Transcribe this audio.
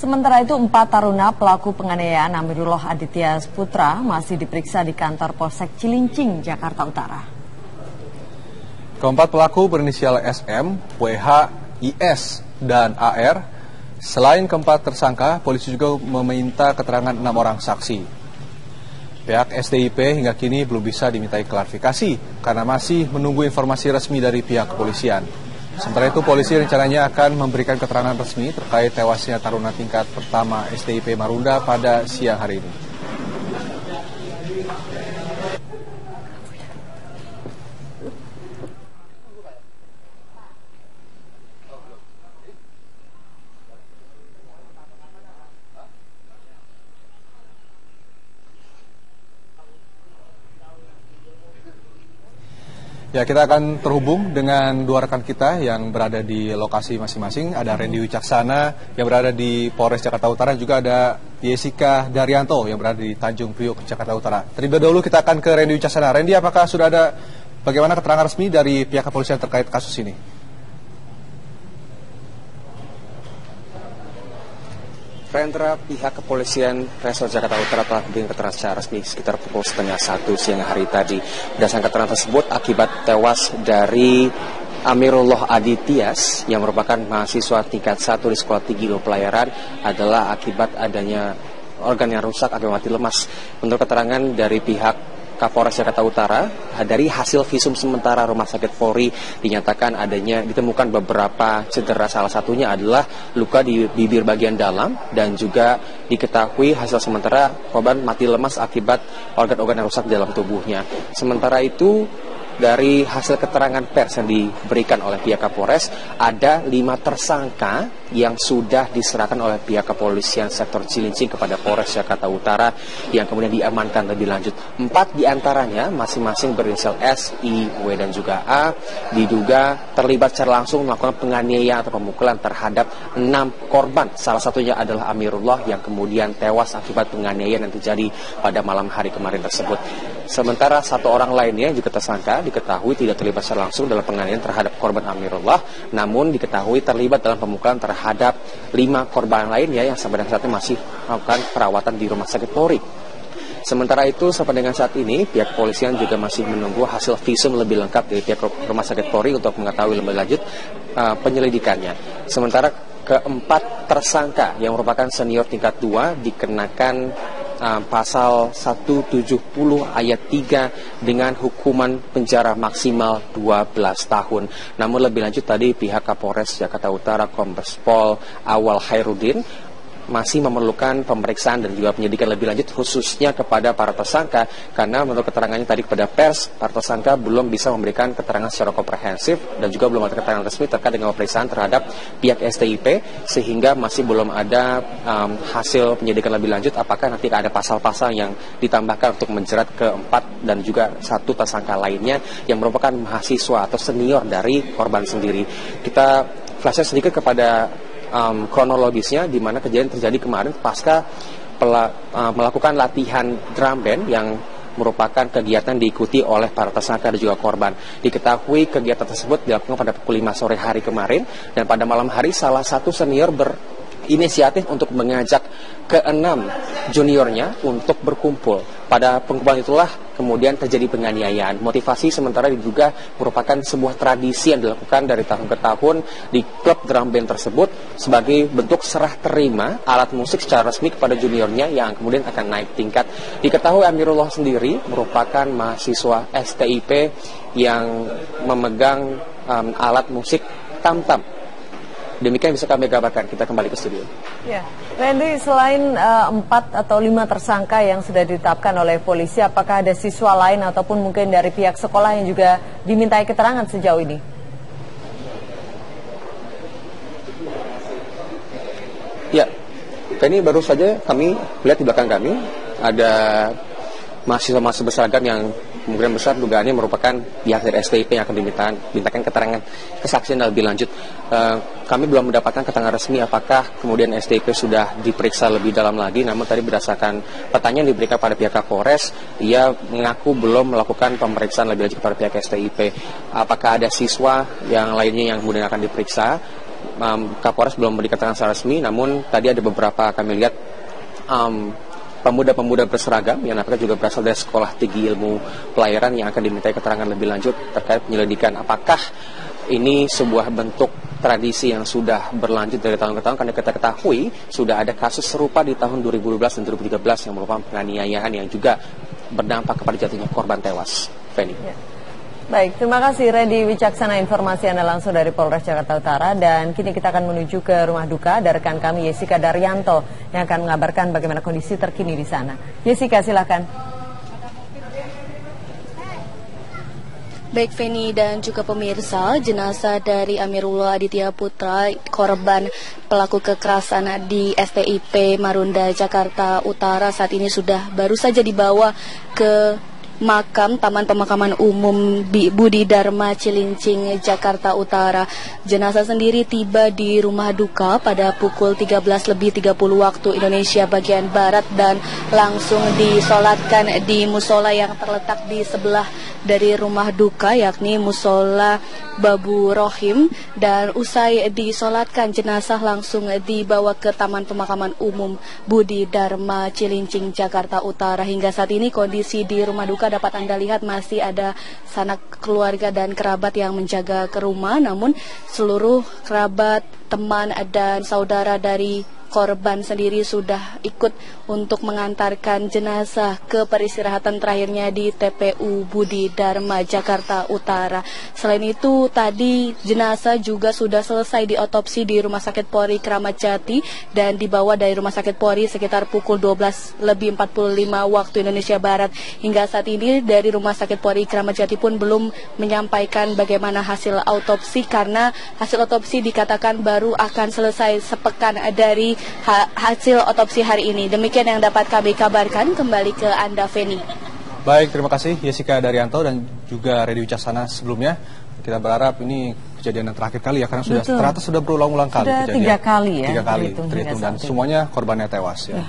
Sementara itu, 4 taruna pelaku penganiayaan Amirullah Aditya Putra masih diperiksa di kantor Polsek Cilincing, Jakarta Utara. Keempat pelaku berinisial SM, WH, IS, dan AR. Selain keempat tersangka, polisi juga meminta keterangan 6 orang saksi. Pihak STIP hingga kini belum bisa dimintai klarifikasi karena masih menunggu informasi resmi dari pihak kepolisian. Sementara itu, polisi rencananya akan memberikan keterangan resmi terkait tewasnya taruna tingkat pertama STIP Marunda pada siang hari ini. Ya, kita akan terhubung dengan dua rekan kita yang berada di lokasi masing-masing. Ada Randy Wicaksana yang berada di Polres Jakarta Utara, juga ada Jessica Daryanto yang berada di Tanjung Priok, Jakarta Utara. Terlebih dahulu kita akan ke Randy Wicaksana. Randy, apakah sudah ada bagaimana keterangan resmi dari pihak kepolisian terkait kasus ini? Rendra, pihak kepolisian Resor Jakarta Utara telah memberikan keterangan secara resmi sekitar pukul 12:30 siang hari tadi. Berdasarkan keterangan tersebut, akibat tewas dari Amirullah Aditya yang merupakan mahasiswa tingkat 1 di Sekolah Tinggi Ilmu Pelayaran adalah akibat adanya organ yang rusak akibat mati lemas. Menurut keterangan dari pihak Kapolres Jakarta Utara, dari hasil visum sementara Rumah Sakit Polri dinyatakan ditemukan beberapa cedera, salah satunya adalah luka di bibir bagian dalam dan juga diketahui hasil sementara korban mati lemas akibat organ-organ yang rusak dalam tubuhnya. Sementara itu, dari hasil keterangan pers yang diberikan oleh pihak Kapolres, ada 5 tersangka yang sudah diserahkan oleh pihak kepolisian sektor Cilincing kepada Polres Jakarta Utara yang kemudian diamankan lebih lanjut. 4 diantaranya masing-masing berinisial S, I, W, dan juga A diduga terlibat secara langsung melakukan penganiayaan atau pemukulan terhadap 6 korban. Salah satunya adalah Amirullah yang kemudian tewas akibat penganiayaan yang terjadi pada malam hari kemarin tersebut. Sementara 1 orang lainnya juga tersangka diketahui tidak terlibat secara langsung dalam penganiayaan terhadap korban Amirullah, namun diketahui terlibat dalam pemukulan terhadap 5 korban lainnya yang sampai dengan saat ini masih melakukan perawatan di Rumah Sakit Polri. Sementara itu, sampai dengan saat ini, pihak kepolisian juga masih menunggu hasil visum lebih lengkap dari pihak Rumah Sakit Polri untuk mengetahui lebih lanjut penyelidikannya. Sementara keempat tersangka yang merupakan senior tingkat 2 dikenakan pasal 170 ayat 3 dengan hukuman penjara maksimal 12 tahun. Namun lebih lanjut tadi pihak Kapolres Jakarta Utara Kombes Pol Awal Hairudin masih memerlukan pemeriksaan dan juga penyidikan lebih lanjut khususnya kepada para tersangka, karena menurut keterangannya tadi kepada pers, para tersangka belum bisa memberikan keterangan secara komprehensif dan juga belum ada keterangan resmi terkait dengan pemeriksaan terhadap pihak STIP, sehingga masih belum ada hasil penyidikan lebih lanjut apakah nanti ada pasal-pasal yang ditambahkan untuk menjerat keempat dan juga 1 tersangka lainnya yang merupakan mahasiswa atau senior dari korban sendiri. Kita flashback sedikit kepada kronologisnya, di mana kejadian terjadi kemarin pasca melakukan latihan drum band yang merupakan kegiatan diikuti oleh para tersangka dan juga korban. Diketahui kegiatan tersebut dilakukan pada pukul 5 sore hari kemarin, dan pada malam hari salah satu senior berinisiatif untuk mengajak ke-6 juniornya untuk berkumpul. Pada pengkumpulan itulah kemudian terjadi penganiayaan. Motivasi sementara diduga merupakan sebuah tradisi yang dilakukan dari tahun ke tahun di klub drum band tersebut sebagai bentuk serah terima alat musik secara resmi kepada juniornya yang kemudian akan naik tingkat. Diketahui Amirullah sendiri merupakan mahasiswa STIP yang memegang alat musik tam-tam. Demikian bisa kami gambarkan. Kita kembali ke studio. Ya, Randy, selain 4 atau 5 tersangka yang sudah ditetapkan oleh polisi, apakah ada siswa lain ataupun mungkin dari pihak sekolah yang juga dimintai keterangan sejauh ini? Ya, ini baru saja kami lihat di belakang kami ada mahasiswa-mahasiswa berseragam yang kemungkinan besar dugaannya merupakan pihak dari STIP yang akan dimintakan keterangan kesaksian lebih lanjut. Kami belum mendapatkan keterangan resmi apakah kemudian STIP sudah diperiksa lebih dalam lagi, namun tadi berdasarkan pertanyaan diberikan pada pihak Kapolres, ia mengaku belum melakukan pemeriksaan lebih lanjut kepada pihak STIP. Apakah ada siswa yang lainnya yang kemudian akan diperiksa? Kapolres belum memberi keterangan secara resmi, namun tadi ada beberapa kami lihat pemuda-pemuda berseragam yang nampaknya juga berasal dari Sekolah Tinggi Ilmu Pelayaran yang akan dimintai keterangan lebih lanjut terkait penyelidikan apakah ini sebuah bentuk tradisi yang sudah berlanjut dari tahun ke tahun, karena kita ketahui sudah ada kasus serupa di tahun 2012 dan 2013 yang merupakan penganiayaan yang juga berdampak kepada jatuhnya korban tewas. Feni. Ya. Baik, terima kasih Randy Wicaksana, informasi Anda langsung dari Polres Jakarta Utara. Dan kini kita akan menuju ke rumah duka. Ada rekan kami Jessica Daryanto yang akan mengabarkan bagaimana kondisi terkini di sana. Jessica, silakan. Baik Feni dan juga pemirsa, jenazah dari Amirullah Aditya Putra, korban pelaku kekerasan di STIP Marunda Jakarta Utara saat ini sudah baru saja dibawa ke makam Taman Pemakaman Umum Budi Dharma Cilincing Jakarta Utara. Jenazah sendiri tiba di rumah duka pada pukul 13.30 waktu Indonesia bagian Barat dan langsung disolatkan di musola yang terletak di sebelah dari rumah duka, yakni musola Babu Rohim. Dan usai disolatkan, jenazah langsung dibawa ke Taman Pemakaman Umum Budi Dharma Cilincing Jakarta Utara. Hingga saat ini kondisi di rumah duka dapat Anda lihat masih ada sanak keluarga dan kerabat yang menjaga ke rumah, namun seluruh kerabat, teman dan saudara dari korban sendiri sudah ikut untuk mengantarkan jenazah ke peristirahatan terakhirnya di TPU Budi Dharma Jakarta Utara. Selain itu, tadi jenazah juga sudah selesai diotopsi di Rumah Sakit Polri Kramat Jati dan dibawa dari Rumah Sakit Polri sekitar pukul 12.45 waktu Indonesia Barat. Hingga saat ini dari Rumah Sakit Polri Kramat Jati pun belum menyampaikan bagaimana hasil autopsi, karena hasil autopsi dikatakan baru akan selesai sepekan dari hasil otopsi hari ini. Demikian yang dapat kami kabarkan. Kembali ke Anda, Feni. Baik, terima kasih Jessica Daryanto dan juga Randy Wicaksana sebelumnya. Kita berharap ini kejadian yang terakhir kali ya, karena ternyata sudah berulang-ulang kali sudah kejadian. 3 kali ya. 3 kali terhitung dan semuanya korbannya tewas ya.